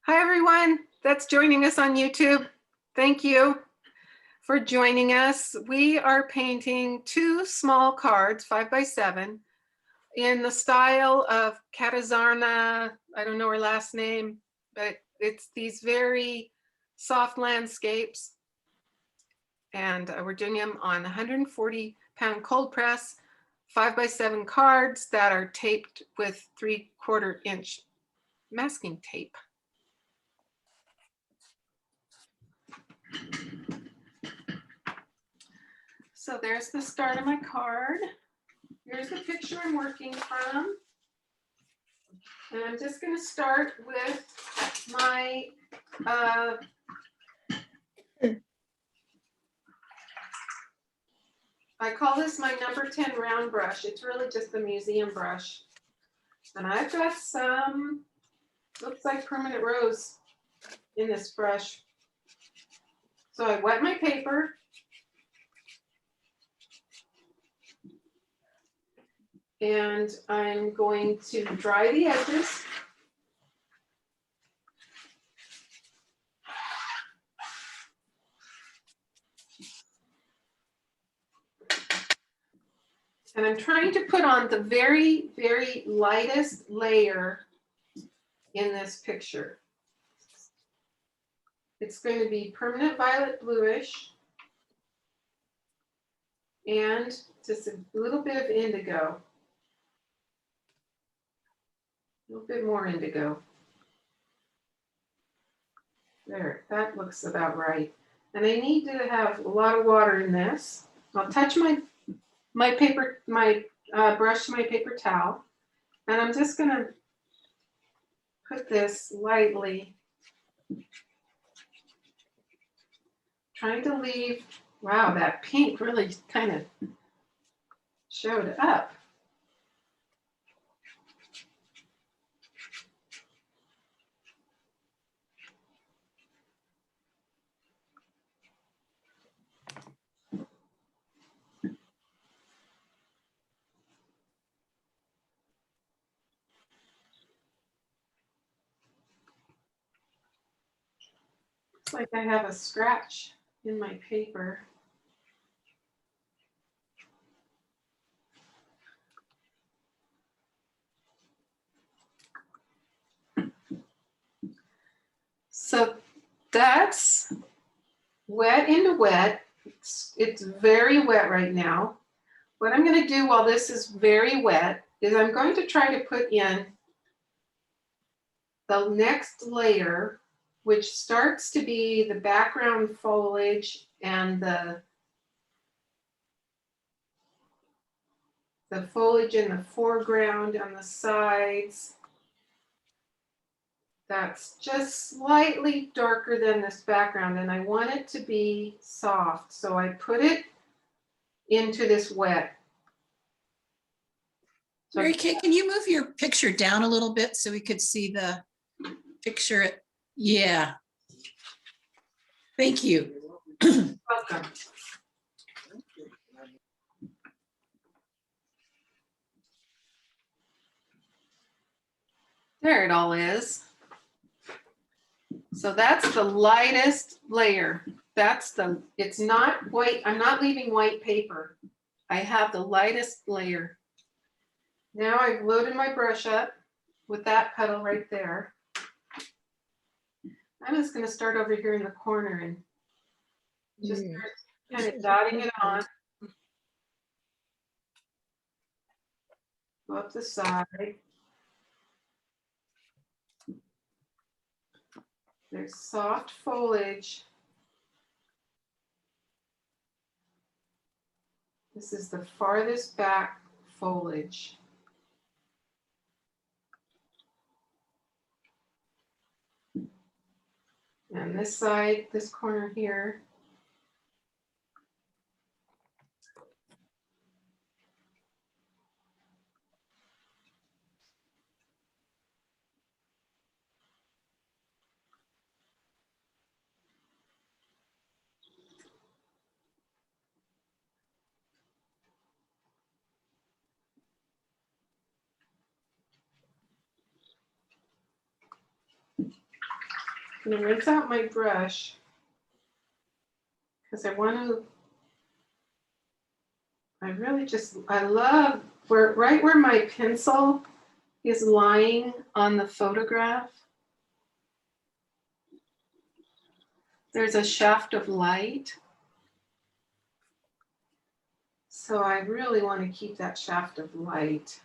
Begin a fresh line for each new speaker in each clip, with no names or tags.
Hi, everyone that's joining us on YouTube. Thank you for joining us. We are painting two small cards, 5x7, in the style of Katarzyma. I don't know her last name, but it's these very soft landscapes. And we're doing them on 140-pound cold press, 5x7 cards that are taped with 3/4 inch masking tape. So there's the start of my card. Here's the picture I'm working from. And I'm just going to start with my I call this my number 10 round brush. It's really just the museum brush. And I've got some, looks like permanent rose in this brush. So I wet my paper. And I'm going to dry the edges. And I'm trying to put on the very, very lightest layer in this picture. It's going to be permanent violet bluish and just a little bit of indigo. A little bit more indigo. There, that looks about right. And I need to have a lot of water in this. I'll touch my paper, brush to my paper towel, and I'm just going to put this lightly, trying to leave. Wow, that pink really kind of showed up. Looks like I have a scratch in my paper. So that's wet into wet. It's very wet right now. What I'm going to do while this is very wet is I'm going to try to put in the next layer, which starts to be the background foliage and the foliage in the foreground on the sides. That's just slightly darker than this background, and I want it to be soft. So I put it into this wet. So
Mary Kay, can you move your picture down a little bit so we could see the picture? Yeah. Thank you.
welcome. There it all is. So that's the lightest layer. It's not white. I'm not leaving white paper. I have the lightest layer. Now I've loaded my brush up with that petal right there. I'm just going to start over here in the corner and just start kind of dotting it on. Go up the side. There's soft foliage. This is the farthest back foliage. And this side, this corner here. I'm gonna rinse out my brush because I love right where my pencil is lying on the photograph. There's a shaft of light. So I really want to keep that shaft of light.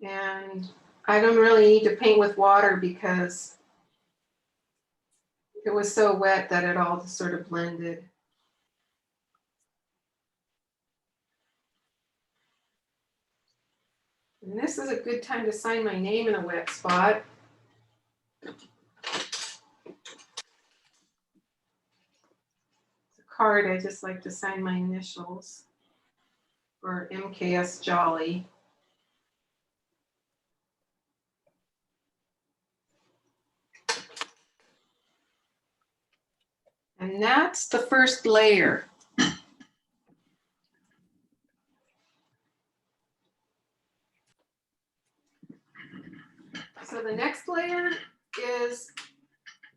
And I don't really need to paint with water because it was so wet that it all just sort of blended. And this is a good time to sign my name in a wet spot. It's a card, I just like to sign my initials for MKS Jolly. And that's the first layer. So the next layer is,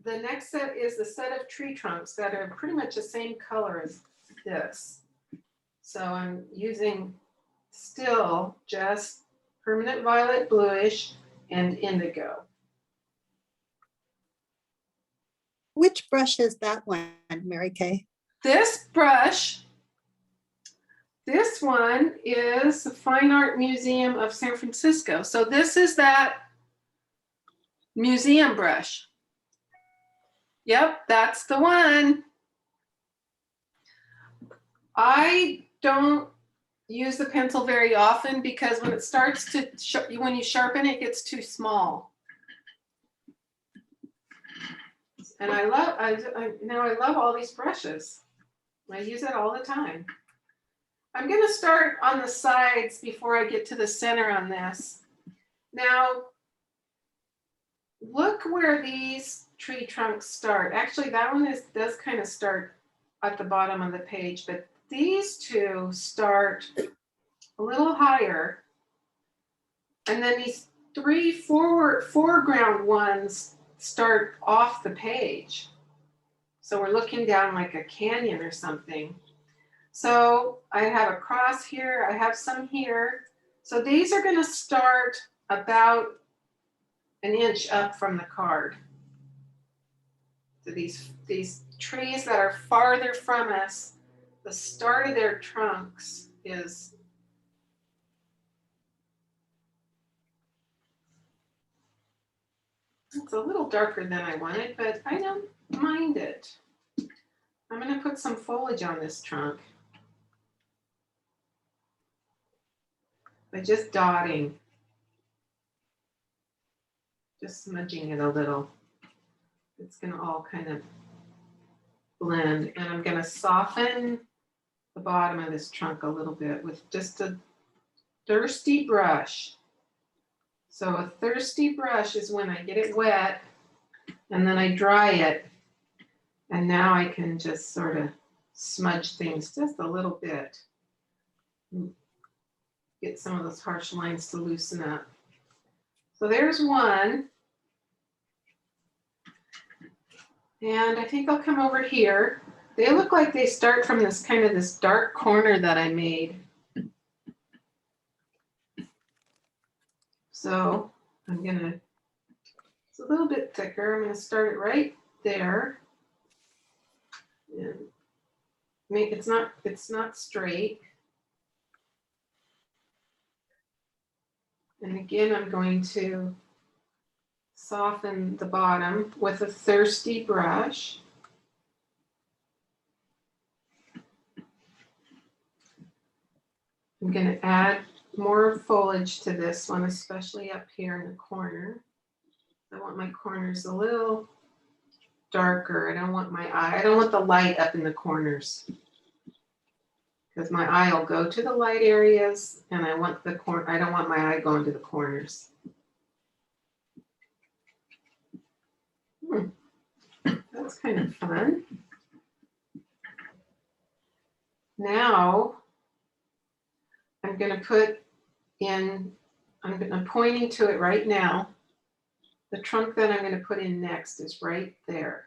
the next set is the set of tree trunks that are pretty much the same color as this. So I'm using still just permanent violet, bluish, and indigo.
Which brush is that one, Mary Kay?
This brush, this one is the Fine Art Museum of San Francisco. So this is that museum brush. Yep, that's the one. I don't use the pencil very often because when it starts to, when you sharpen it, it gets too small. And I love all these brushes. I use it all the time. I'm going to start on the sides before I get to the center on this. Now, look where these tree trunks start. Actually, that one does kind of start at the bottom of the page, but these two start a little higher. And then these three foreground ones start off the page. So we're looking down like a canyon or something. So I have a cross here, I have some here. So these are going to start about an inch up from the card. So these trees that are farther from us, the start of their trunks is it's a little darker than I wanted, but I don't mind it. I'm going to put some foliage on this trunk by just dotting, just smudging it a little. It's going to all kind of blend, and I'm going to soften the bottom of this trunk a little bit with just a thirsty brush. So a thirsty brush is when I get it wet and then I dry it, and now I can just sort of smudge things just a little bit. Get some of those harsh lines to loosen up. So there's one. And I think I'll come over here. They look like they start from this kind of this dark corner that I made. So I'm gonna, it's a little bit thicker. I'm gonna start it right there. And make it's not straight. And again, I'm going to soften the bottom with a thirsty brush. I'm going to add more foliage to this one, especially up here in the corner. I want my corners a little darker. I don't want the light up in the corners, because my eye will go to the light areas, and I don't want my eye going to the corners. That's kind of fun. Now I'm I'm gonna put in, I'm pointing to it right now. The trunk that I'm gonna put in next is right there.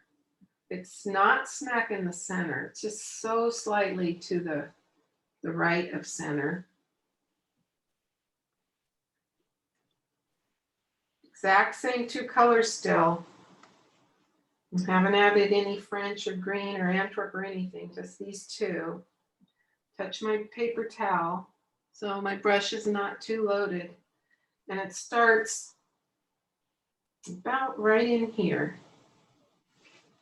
It's not smack in the center, it's just so slightly to the right of center. Exact same two colors still. I haven't added any French or green or Antwerp or anything, just these two. Touch my paper towel so my brush is not too loaded. And it starts about right in here.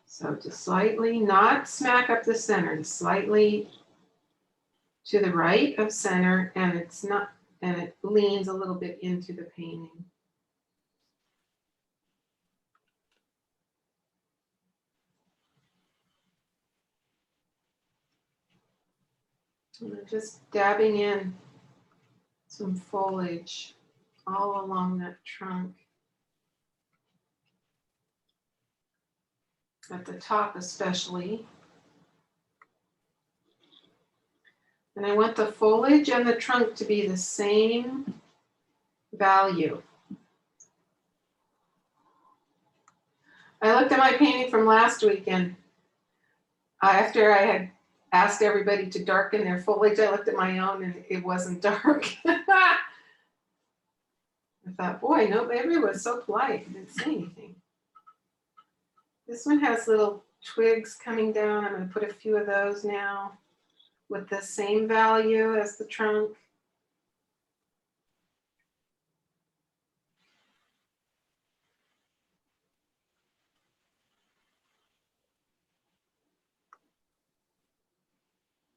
So just slightly, not smack up the center, just slightly to the right of center, and it's not, and it leans a little bit into the painting. And I'm just dabbing in some foliage all along that trunk. At the top especially. And I want the foliage and the trunk to be the same value. I looked at my painting from last weekend. After I had asked everybody to darken their foliage, I looked at my own and it wasn't dark. I thought, boy, no, everyone was so polite, didn't say anything. This one has little twigs coming down. I'm going to put a few of those now with the same value as the trunk.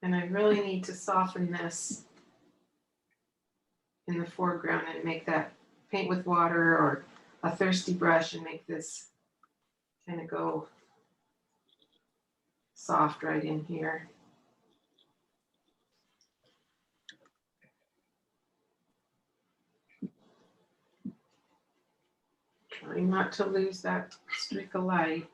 And I really need to soften this in the foreground and make that paint with water or a thirsty brush and make this kind of go soft right in here. Trying not to lose that streak of light.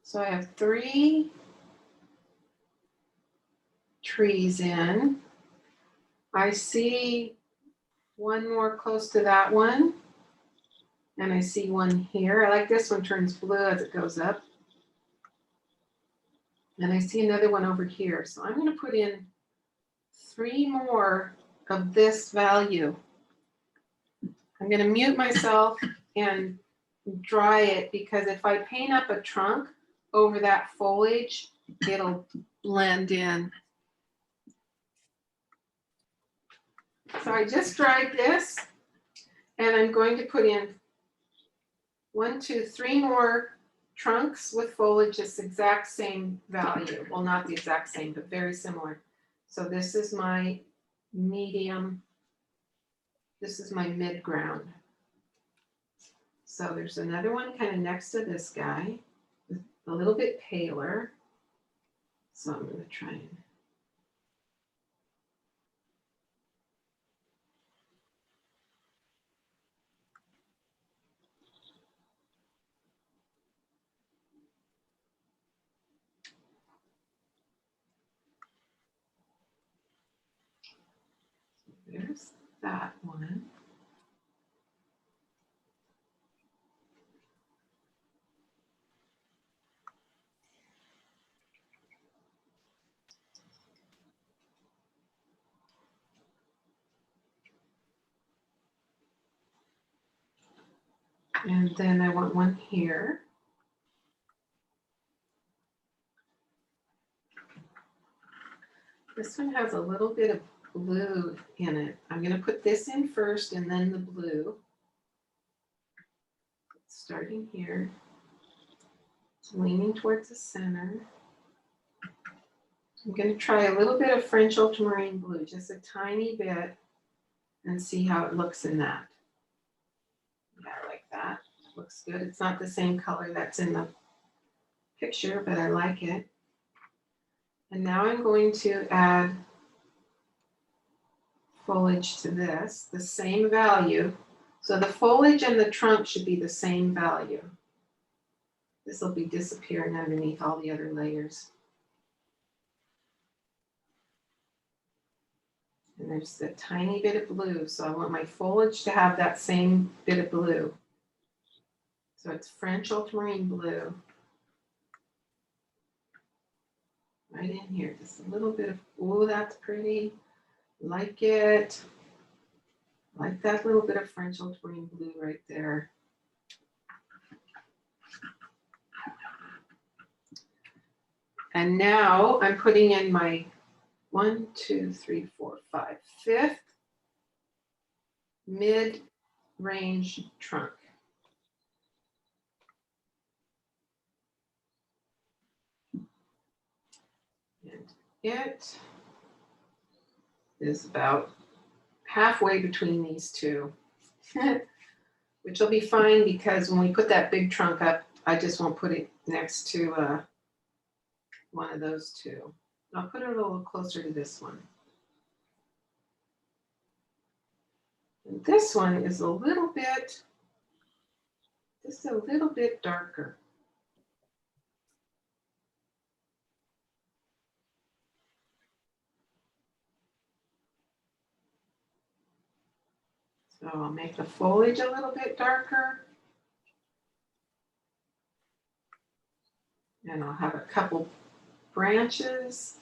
So I have 3 trees in. I see one more close to that one. And I see one here. I like this one turns blue as it goes up. And I see another one over here. So I'm going to put in 3 more of this value. I'm going to mute myself and dry it because if I paint up a trunk over that foliage, it'll blend in. So I just dried this and I'm going to put in 1, 2, 3 more trunks with foliage, this exact same value. Well, not the exact same, but very similar. So this is my medium. This is my mid ground. So there's another one kind of next to this guy, a little bit paler. So I'm going to try and there's that one. And then I want one here. This one has a little bit of blue in it. I'm going to put this in first and then the blue. Starting here. It's leaning towards the center. I'm going to try a little bit of French ultramarine blue, just a tiny bit, and see how it looks in that. Yeah, I like that. It looks good. It's not the same color that's in the picture, but I like it. And now I'm going to add foliage to this, the same value. So the foliage and the trunk should be the same value. This will be disappearing underneath all the other layers. And there's a tiny bit of blue, so I want my foliage to have that same bit of blue. So it's French ultramarine blue. Right in here, just a little bit of, oh, that's pretty. Like it. Like that little bit of French ultramarine blue right there. And now I'm putting in my 1, 2, 3, 4, 5, 5th mid-range trunk. And it is about halfway between these two, which will be fine because when we put that big trunk up, I just won't put it next to one of those two. I'll put it a little closer to this one. And this one is a little bit, just a little bit darker. So I'll make the foliage a little bit darker. And I'll have a couple branches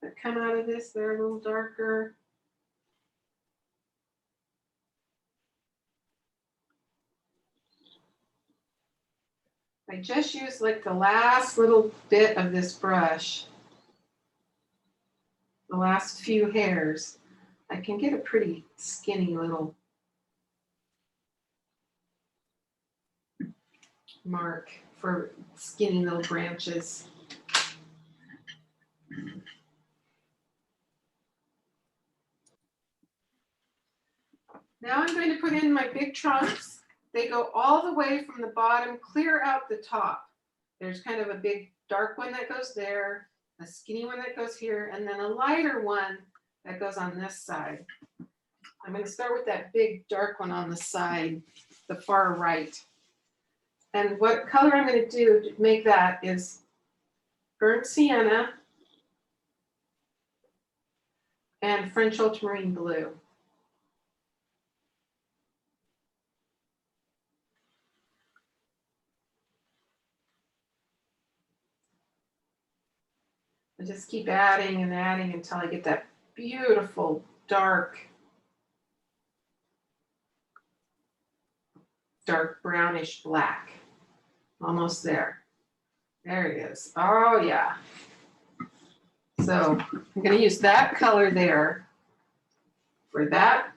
that come out of this. They're a little darker. I just used like the last little bit of this brush, the last few hairs. I can get a pretty skinny little mark for skinny little branches. Now I'm going to put in my big trunks. They go all the way from the bottom, clear out the top. There's kind of a big dark one that goes there, a skinny one that goes here, and then a lighter one that goes on this side. I'm going to start with that big dark one on the side, the far right. And what color I'm going to do to make that is burnt sienna and French ultramarine blue. I just keep adding and adding until I get that beautiful dark brownish black. Almost there. There it is. Oh yeah. So I'm going to use that color there for that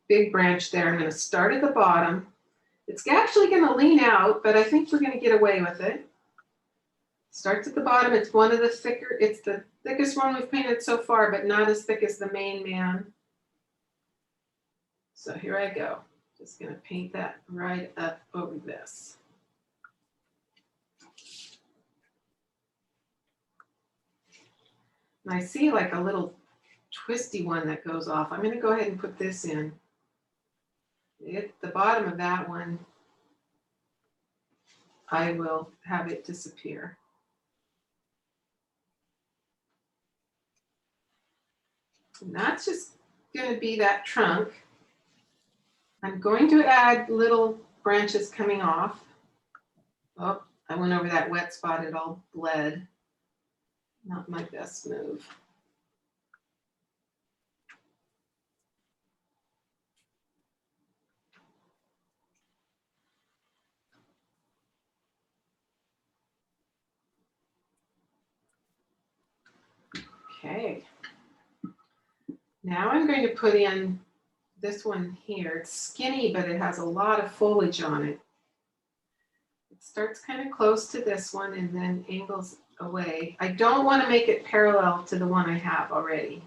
big branch there. I'm going to start at the bottom. It's actually going to lean out, but I think we're going to get away with it. Starts at the bottom. It's one of the thicker, it's the thickest one we've painted so far, but not as thick as the main man. So here I go. Just going to paint that right up over this. And I see like a little twisty one that goes off. I'm going to go ahead and put this in. At the bottom of that one, I will have it disappear. And that's just going to be that trunk. I'm going to add little branches coming off. Oh, I went over that wet spot, it all bled. Not my best move. Okay. Now I'm going to put in this one here. It's skinny, but it has a lot of foliage on it. It starts kind of close to this one and then angles away. I don't want to make it parallel to the one I have already.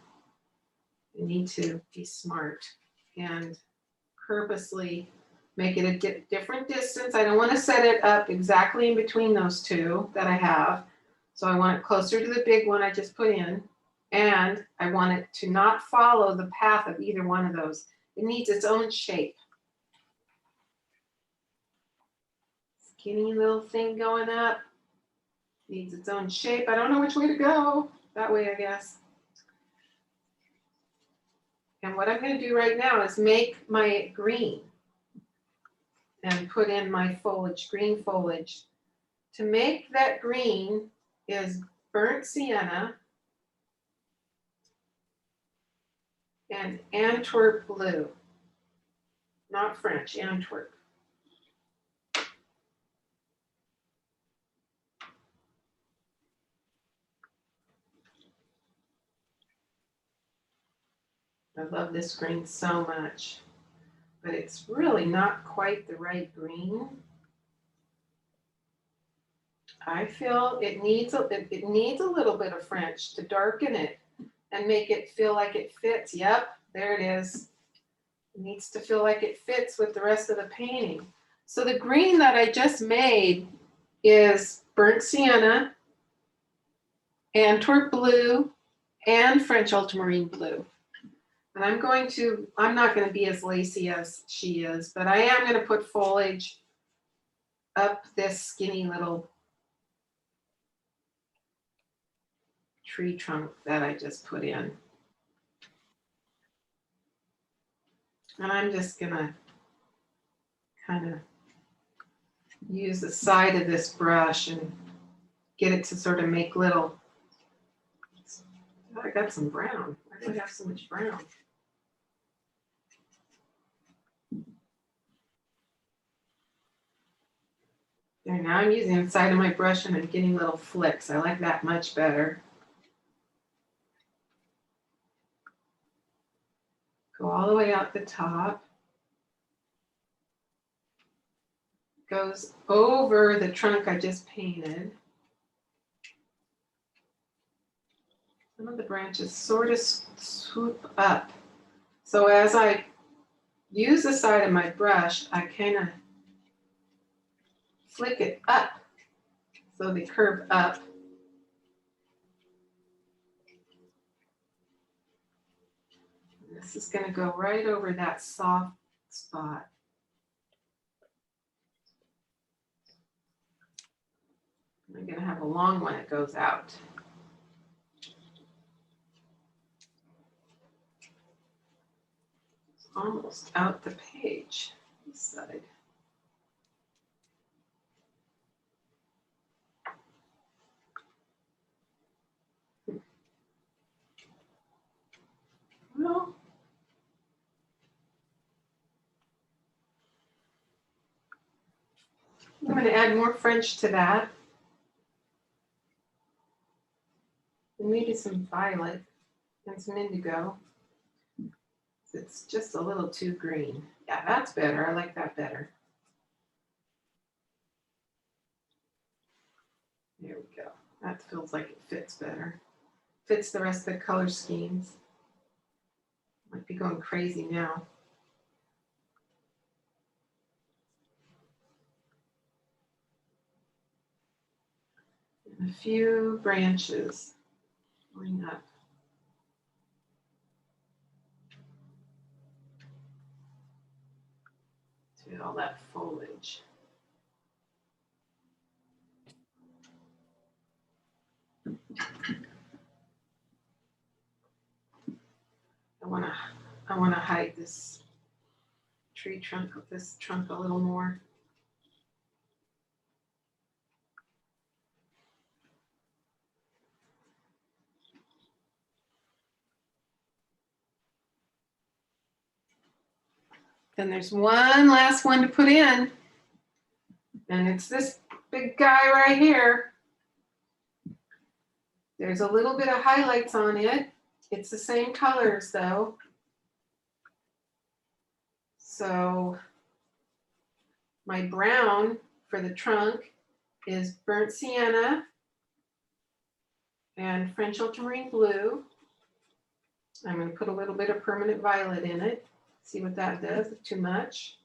I need to be smart and purposely make it a different distance. I don't want to set it up exactly in between those two that I have. So I want it closer to the big one I just put in. And I want it to not follow the path of either one of those. It needs its own shape. skinny little thing going up. Needs its own shape. I don't know which way to go. That way, I guess. And what I'm going to do right now is make my green and put in my foliage, green foliage. To make that green is burnt sienna and Antwerp blue. Not French, Antwerp. I love this green so much, but it's really not quite the right green. I feel it needs a little bit of French to darken it and make it feel like it fits. Yep, there it is. It needs to feel like it fits with the rest of the painting. So the green that I just made is burnt sienna, Antwerp blue, and French ultramarine blue. And I'm not going to be as lacy as she is, but I am going to put foliage up this skinny little tree trunk that I just put in. And I'm just going to kind of use the side of this brush and get it to sort of make little. Oh, I got some brown. Why do I have so much brown? There, now I'm using the side of my brush and I'm getting little flicks. I like that much better. Go all the way out the top. Goes over the trunk I just painted. Some of the branches sort of swoop up. So as I use the side of my brush, I kind of flick it up so they curve up. This is going to go right over that soft spot. I'm going to have a long one that goes out. It's almost out the page, this side. Well, I'm going to add more French to that. And maybe some violet and some indigo. It's just a little too green. Yeah, that's better. I like that better. There we go. That feels like it fits better. Fits the rest of the color schemes. Might be going crazy now. And a few branches going up. To all that foliage. I want to hide this tree trunk with this trunk a little more. Then there's one last one to put in, and it's this big guy right here. There's a little bit of highlights on it. It's the same colors though. So my brown for the trunk is burnt sienna and French ultramarine blue. I'm going to put a little bit of permanent violet in it. See what that does, if too much.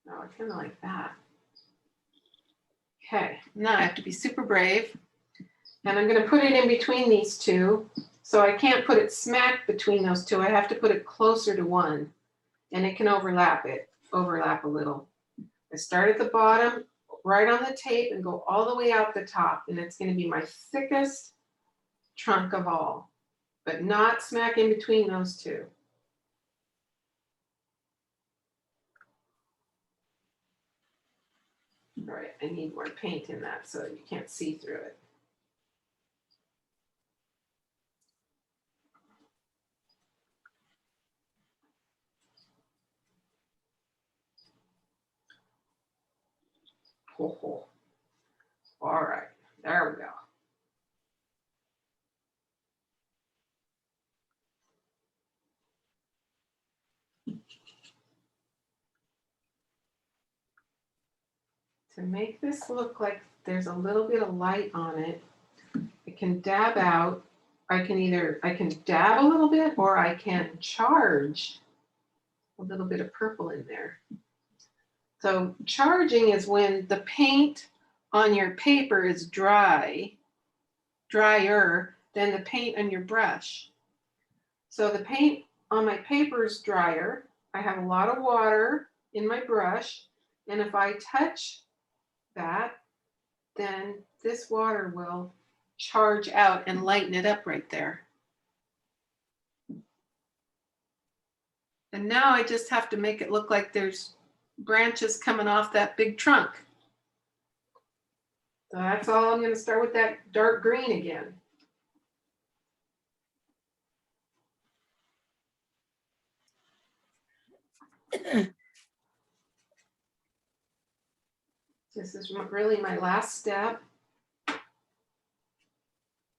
Oh, I kind of like that. Okay, now I have to be super brave. And I'm going to put it in between these two So I can't put it smack between those two. I have to put it closer to one, and it can overlap a little. I start at the bottom, right on the tape, and go all the way out the top, and it's going to be my thickest trunk of all, but not smack in between those two. All right, I need more paint in that so you can't see through it. Ho, ho. All right, there we go. To make this look like there's a little bit of light on it, I can dab out. I can dab a little bit, or I can charge a little bit of purple in there. So charging is when the paint on your paper is drier than the paint on your brush. So the paint on my paper is drier. I have a lot of water in my brush, and if I touch that, then this water will charge out and lighten it up right there. And now I just have to make it look like there's branches coming off that big trunk. So that's all. I'm going to start with that dark green again. This is really my last step.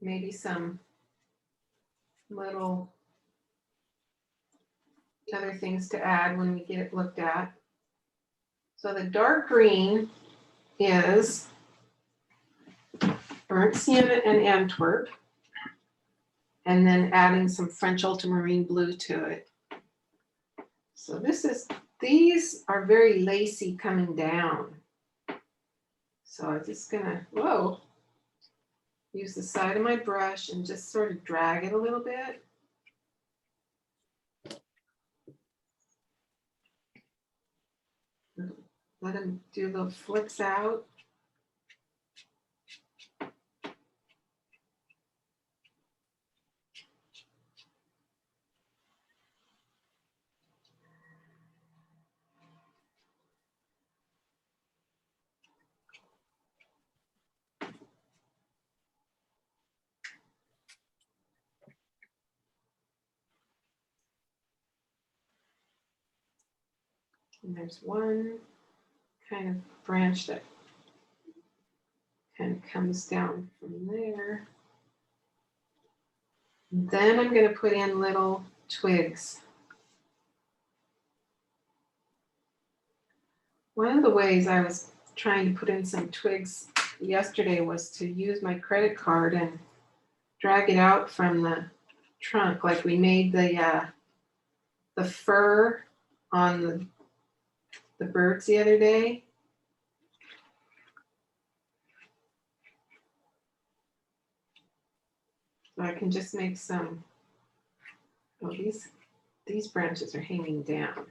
Maybe some little other things to add when we get it looked at. So the dark green is burnt sienna and Antwerp, and then adding some French ultramarine blue to it. So these are very lacy coming down. So I'm just gonna, use the side of my brush and just sort of drag it a little bit. Let them do little flicks out. And there's one kind of branch that kind of comes down from there. And then I'm going to put in little twigs. One of the ways I was trying to put in some twigs yesterday was to use my credit card and drag it out from the trunk, like we made the fur on the birds the other day. So I can just make some, these branches are hanging down.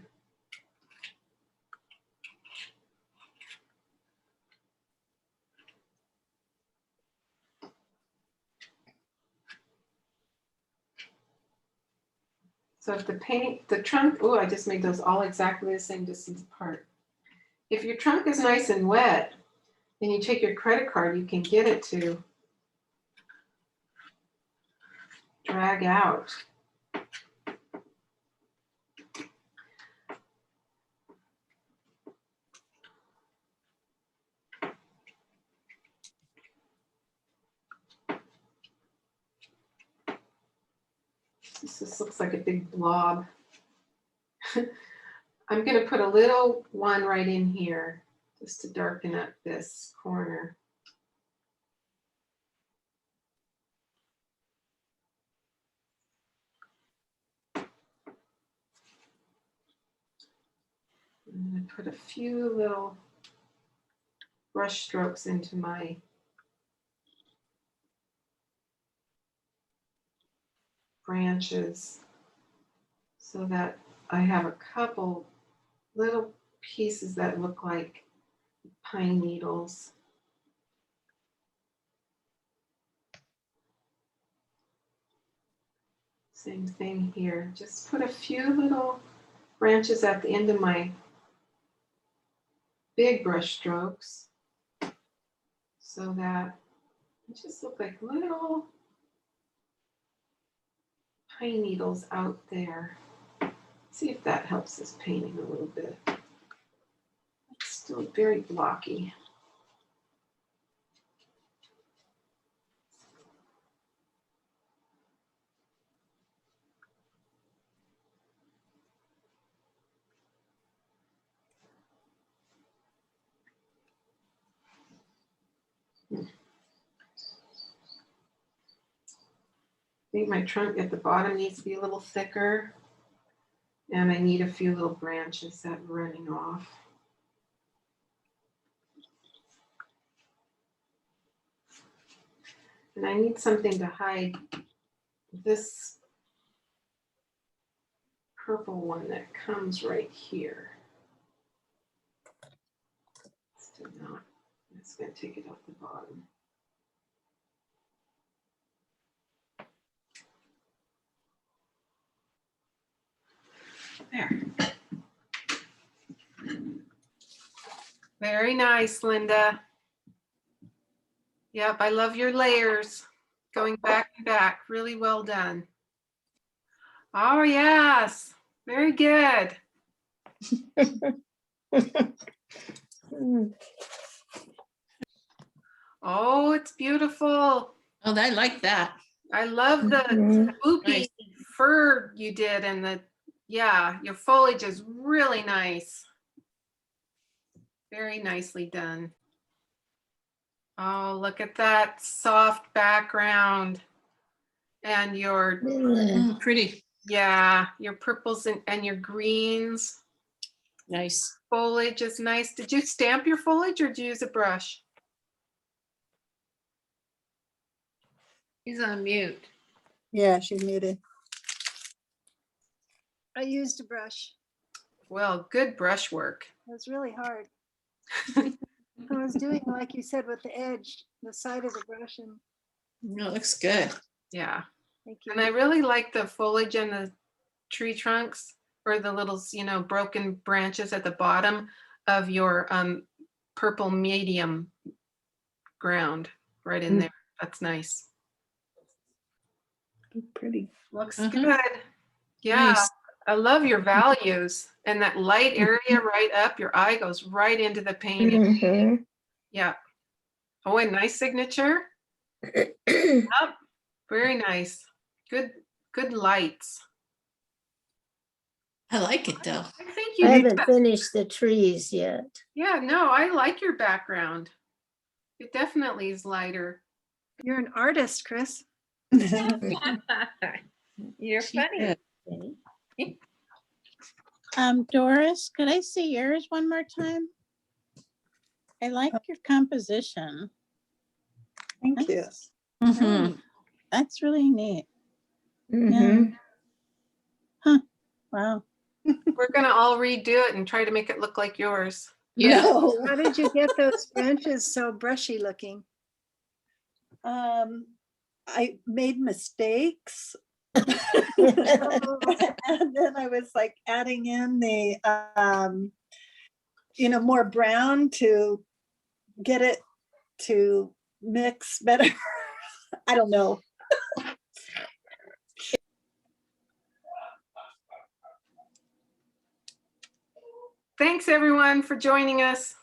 So if the trunk, I just made those all exactly the same distance apart. If your trunk is nice and wet, and you take your credit card, you can get it to drag out. This just looks like a big blob. I'm going to put a little one right in here just to darken up this corner. I'm going to put a few little brush strokes into my branches so that I have a couple little pieces that look like pine needles. Same thing here. Just put a few little branches at the end of my big brush strokes so that it just look like little pine needles out there. See if that helps this painting a little bit. It's still very blocky. I think my trunk at the bottom needs to be a little thicker, and I need a few little branches that are running off. And I need something to hide this purple one that comes right here. Still not. It's going to take it off the bottom. There. Very nice, Linda. Yep, I love your layers. Going back and back. Really well done. Oh, yes. Very good. Oh, it's beautiful.
Oh, I like that.
I love the
Mhm.
spooky
Nice.
fur you did, and the, yeah, your foliage is really nice. Very nicely done. Oh, look at that soft background. And your,
Pretty.
yeah, your purples and your greens.
Nice.
Foliage is nice. Did you stamp your foliage or did you use a brush?
He's on mute.
Yeah, she's muted.
I used a brush.
Well, good brush work.
It was really hard. I was doing like you said with the edge, the side of the brush, and
No, it looks good.
Yeah.
thank you.
And I really like the foliage and the tree trunks, or the little, you know, broken branches at the bottom of your purple medium ground right in there. That's nice.
Pretty.
Looks
Mhm.
good. Yeah.
Nice.
I love your values and that light area right up. Your eye goes right into the painting.
Mhm.
Yeah. Oh, and nice signature. Yep. Very nice. Good lights.
I like it though.
I think
I
you
haven't finished the trees yet.
Yeah, no, I like your background. It definitely is lighter.
You're an artist, Chris.
You're
She did.
Doris, could I see yours one more time? I like your composition.
Thank you.
Mhm.
That's really neat.
Mhm.
Wow.
We're gonna all redo it and try to make it look like yours.
Yeah.
No.
How did you get those branches so brushy looking?
I made mistakes. And then I was like adding in the, more brown to get it to mix better. I don't know.
Thanks everyone for joining us.